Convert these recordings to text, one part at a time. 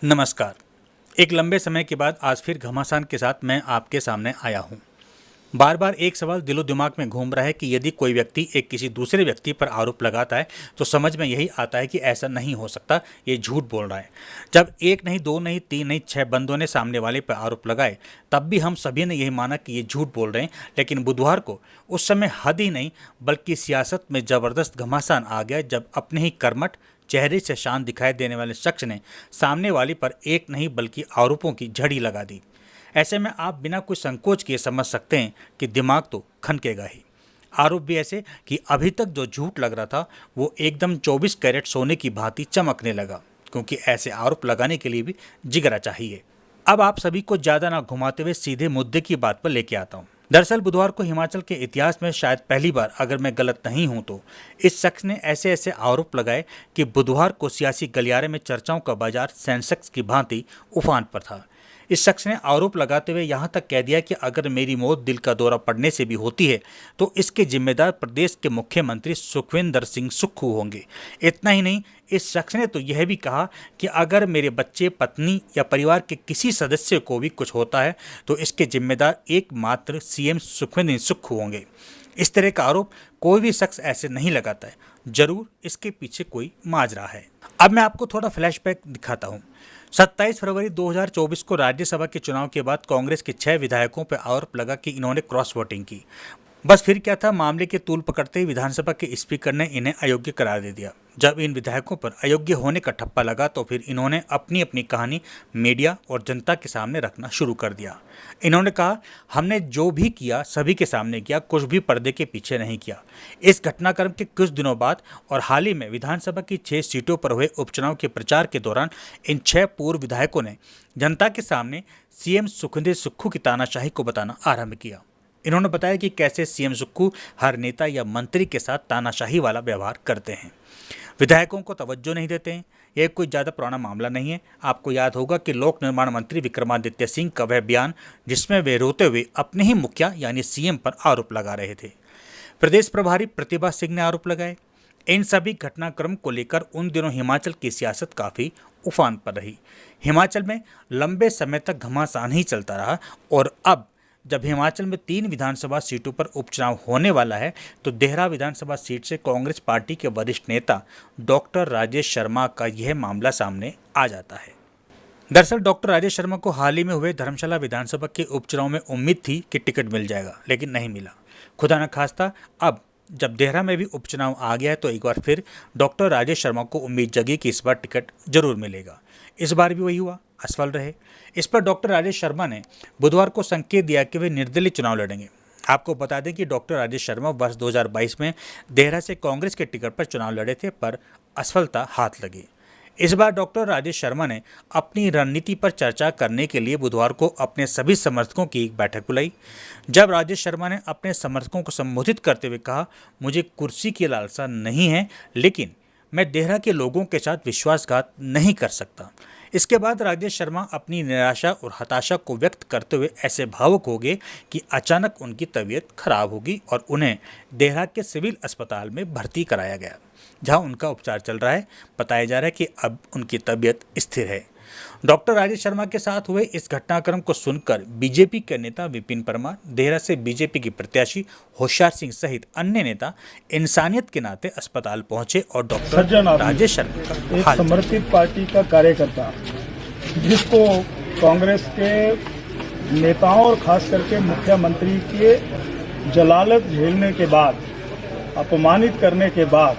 नमस्कार। एक लंबे समय के बाद आज फिर घमासान के साथ मैं आपके सामने आया हूं। बार बार एक सवाल दिलो दिमाग में घूम रहा है कि यदि कोई व्यक्ति एक किसी दूसरे व्यक्ति पर आरोप लगाता है तो समझ में यही आता है कि ऐसा नहीं हो सकता, ये झूठ बोल रहा है। जब एक नहीं, दो नहीं, तीन नहीं, 6 बंदों ने सामने वाले पर आरोप लगाए तब भी हम सभी ने यही माना कि ये झूठ बोल रहे हैं। लेकिन बुधवार को उस समय हद ही नहीं बल्कि सियासत में ज़बरदस्त घमासान आ गया जब अपने ही कर्मठ चेहरे से शान दिखाई देने वाले शख्स ने सामने वाली पर एक नहीं बल्कि आरोपों की झड़ी लगा दी। ऐसे में आप बिना कोई संकोच किए समझ सकते हैं कि दिमाग तो खनकेगा ही। आरोप भी ऐसे कि अभी तक जो झूठ लग रहा था वो एकदम 24 कैरेट सोने की भांति चमकने लगा, क्योंकि ऐसे आरोप लगाने के लिए भी जिगरा चाहिए। अब आप सभी को ज़्यादा ना घुमाते हुए सीधे मुद्दे की बात पर लेके आता हूँ। दरअसल बुधवार को हिमाचल के इतिहास में शायद पहली बार, अगर मैं गलत नहीं हूं तो, इस शख्स ने ऐसे ऐसे आरोप लगाए कि बुधवार को सियासी गलियारे में चर्चाओं का बाजार सेंसेक्स की भांति उफान पर था। इस शख्स ने आरोप लगाते हुए यहाँ तक कह दिया कि अगर मेरी मौत दिल का दौरा पड़ने से भी होती है तो इसके जिम्मेदार प्रदेश के मुख्यमंत्री सुखविंदर सिंह सुक्खू होंगे। इतना ही नहीं, इस शख्स ने तो यह भी कहा कि अगर मेरे बच्चे, पत्नी या परिवार के किसी सदस्य को भी कुछ होता है तो इसके जिम्मेदार एकमात्र सीएम सुखविंदर सुक्खू होंगे। इस तरह का आरोप कोई भी शख्स ऐसे नहीं लगाता है, जरूर इसके पीछे कोई माजरा है। अब मैं आपको थोड़ा फ्लैशबैक दिखाता हूँ। 27 फरवरी 2024 को राज्यसभा के चुनाव के बाद कांग्रेस के 6 विधायकों पर आरोप लगा कि इन्होंने क्रॉस वोटिंग की। बस फिर क्या था, मामले के तूल पकड़ते ही विधानसभा के स्पीकर ने इन्हें अयोग्य करार दे दिया। जब इन विधायकों पर अयोग्य होने का ठप्पा लगा तो फिर इन्होंने अपनी अपनी कहानी मीडिया और जनता के सामने रखना शुरू कर दिया। इन्होंने कहा, हमने जो भी किया सभी के सामने किया, कुछ भी पर्दे के पीछे नहीं किया। इस घटनाक्रम के कुछ दिनों बाद और हाल ही में विधानसभा की 6 सीटों पर हुए उपचुनाव के प्रचार के दौरान इन 6 पूर्व विधायकों ने जनता के सामने सीएम सुखविंदर सुक्खू की तानाशाही को बताना आरंभ किया। इन्होंने बताया कि कैसे सीएम सुक्खू हर नेता या मंत्री के साथ तानाशाही वाला व्यवहार करते हैं, विधायकों को तवज्जो नहीं देते हैं। यह कोई ज़्यादा पुराना मामला नहीं है। आपको याद होगा कि लोक निर्माण मंत्री विक्रमादित्य सिंह का वह बयान जिसमें वे रोते हुए अपने ही मुखिया यानी सीएम पर आरोप लगा रहे थे। प्रदेश प्रभारी प्रतिभा सिंह ने आरोप लगाए। इन सभी घटनाक्रम को लेकर उन दिनों हिमाचल की सियासत काफ़ी उफान पर रही। हिमाचल में लंबे समय तक घमासान ही चलता रहा और अब जब हिमाचल में 3 विधानसभा सीटों पर उपचुनाव होने वाला है तो देहरा विधानसभा सीट से कांग्रेस पार्टी के वरिष्ठ नेता डॉक्टर राजेश शर्मा का यह मामला सामने आ जाता है। दरअसल डॉक्टर राजेश शर्मा को हाल ही में हुए धर्मशाला विधानसभा के उपचुनाव में उम्मीद थी कि टिकट मिल जाएगा, लेकिन नहीं मिला। खुदा न खास्ता अब जब देहरा में भी उपचुनाव आ गया है तो एक बार फिर डॉक्टर राजेश शर्मा को उम्मीद जगी कि इस बार टिकट जरूर मिलेगा। इस बार भी वही हुआ, असफल रहे। इस पर डॉक्टर राजेश शर्मा ने बुधवार को संकेत दिया कि वे निर्दलीय चुनाव लड़ेंगे। आपको बता दें कि डॉक्टर राजेश शर्मा वर्ष 2022 में देहरा से कांग्रेस के टिकट पर चुनाव लड़े थे, पर असफलता हाथ लगी। इस बार डॉक्टर राजेश शर्मा ने अपनी रणनीति पर चर्चा करने के लिए बुधवार को अपने सभी समर्थकों की एक बैठक बुलाई। जब राजेश शर्मा ने अपने समर्थकों को संबोधित करते हुए कहा, मुझे कुर्सी की लालसा नहीं है, लेकिन मैं देहरा के लोगों के साथ विश्वासघात नहीं कर सकता। इसके बाद राजेश शर्मा अपनी निराशा और हताशा को व्यक्त करते हुए ऐसे भावुक हो गए कि अचानक उनकी तबीयत खराब होगी और उन्हें देहरा के सिविल अस्पताल में भर्ती कराया गया, जहां उनका उपचार चल रहा है। बताया जा रहा है कि अब उनकी तबीयत स्थिर है। डॉक्टर राजेश शर्मा के साथ हुए इस घटनाक्रम को सुनकर बीजेपी के नेता विपिन परमार, देहरा से बीजेपी की प्रत्याशी होशियार सिंह सहित अन्य नेता इंसानियत के नाते अस्पताल पहुंचे और डॉक्टर राजेश शर्मा का एक समर्पित पार्टी का कार्यकर्ता, जिसको कांग्रेस के नेताओं और खास करके मुख्यमंत्री के जलालत झेलने के बाद, अपमानित करने के बाद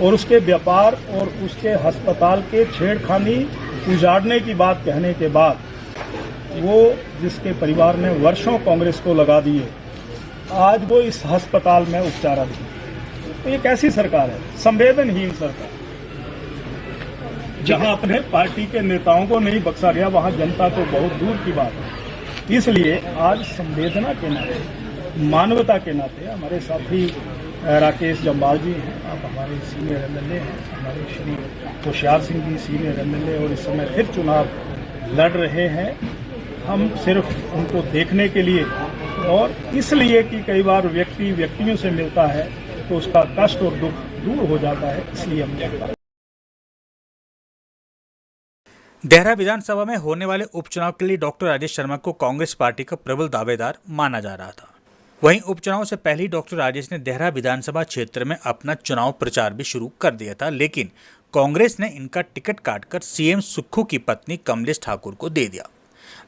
और उसके व्यापार और उसके अस्पताल के छेड़खानी उजाड़ने की बात कहने के बाद, वो जिसके परिवार ने वर्षों कांग्रेस को लगा दिए, आज वो इस अस्पताल में उपचाराधीन। तो ये कैसी सरकार है? संवेदनहीन सरकार। जहां अपने पार्टी के नेताओं को नहीं बख्शा गया, वहां जनता तो बहुत दूर की बात है। इसलिए आज संवेदना के नाते, मानवता के नाते हमारे साथी राकेश जम्वाल जी हैं, आप हमारे सीनियर एमएलए हैं, हमारे श्री होशियार सिंह जी सीनियर एमएलए और इस समय फिर चुनाव लड़ रहे हैं। हम सिर्फ उनको देखने के लिए और इसलिए कि कई बार व्यक्ति व्यक्तियों से मिलता है तो उसका कष्ट और दुख दूर हो जाता है, इसलिए हम देहरा विधानसभा में होने वाले उपचुनाव के लिए डॉक्टर राजेश शर्मा को कांग्रेस पार्टी का प्रबल दावेदार माना जा रहा था। वहीं उपचुनाव से पहले ही डॉक्टर राजेश ने देहरा विधानसभा क्षेत्र में अपना चुनाव प्रचार भी शुरू कर दिया था, लेकिन कांग्रेस ने इनका टिकट काटकर सीएम सुक्खू की पत्नी कमलेश ठाकुर को दे दिया।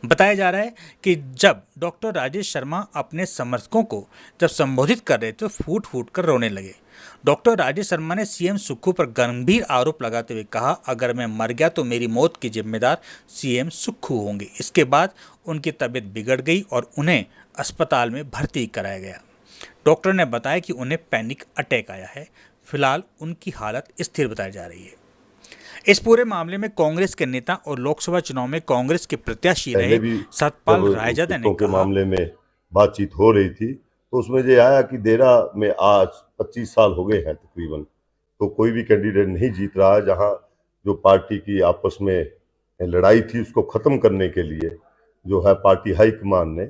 बताया जा रहा है कि जब डॉक्टर राजेश शर्मा अपने समर्थकों को जब संबोधित कर रहे तो फूट फूट कर रोने लगे। डॉक्टर राजेश शर्मा ने सीएम सुक्खू पर गंभीर आरोप लगाते हुए कहा, अगर मैं मर गया तो मेरी मौत की जिम्मेदार सीएम सुक्खू होंगे। इसके बाद उनकी तबीयत बिगड़ गई और उन्हें अस्पताल में भर्ती कराया गया। डॉक्टर ने बताया कि उन्हें पैनिक अटैक आया है। फिलहाल उनकी हालत स्थिर बताई जा रही है। इस पूरे मामले में कांग्रेस के नेता और लोकसभा चुनाव में कांग्रेस के प्रत्याशी रहे सतपाल रायजादा ने के मामले में बातचीत हो रही थी तो उसमें ये आया कि देहरा में आज 25 साल हो गए हैं तकरीबन, तो कोई भी कैंडिडेट नहीं जीत रहा है। जहां जो पार्टी की आपस में लड़ाई थी उसको खत्म करने के लिए जो है पार्टी हाईकमान ने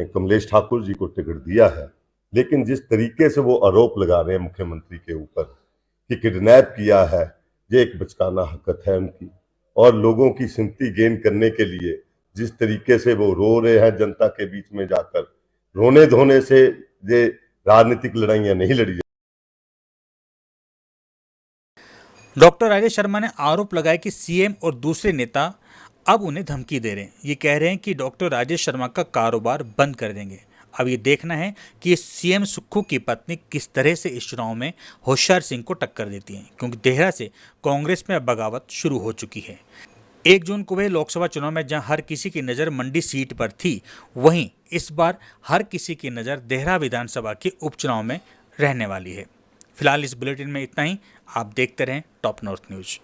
कमलेश ठाकुर जी को टिकट दिया है। लेकिन जिस तरीके से वो आरोप लगा रहे हैं मुख्यमंत्री के ऊपर कि किडनैप किया है, ये एक बचकाना हरकत है उनकी। और लोगों की सिंपैथी गेन करने के लिए जिस तरीके से वो रो रहे हैं जनता के बीच में जाकर, रोने धोने से ये राजनीतिक लड़ाइयां नहीं लड़ी। डॉक्टर राजेश शर्मा ने आरोप लगाया कि सीएम और दूसरे नेता अब उन्हें धमकी दे रहे हैं। ये कह रहे हैं कि डॉक्टर राजेश शर्मा का कारोबार बंद कर देंगे। अब ये देखना है कि सीएम सुक्खू की पत्नी किस तरह से इस चुनाव में होशियार सिंह को टक्कर देती हैं, क्योंकि देहरा से कांग्रेस में बगावत शुरू हो चुकी है। 1 जून को हुए लोकसभा चुनाव में जहां हर किसी की नज़र मंडी सीट पर थी, वहीं इस बार हर किसी की नज़र देहरा विधानसभा के उपचुनाव में रहने वाली है। फिलहाल इस बुलेटिन में इतना ही। आप देखते रहें टॉप नॉर्थ न्यूज़।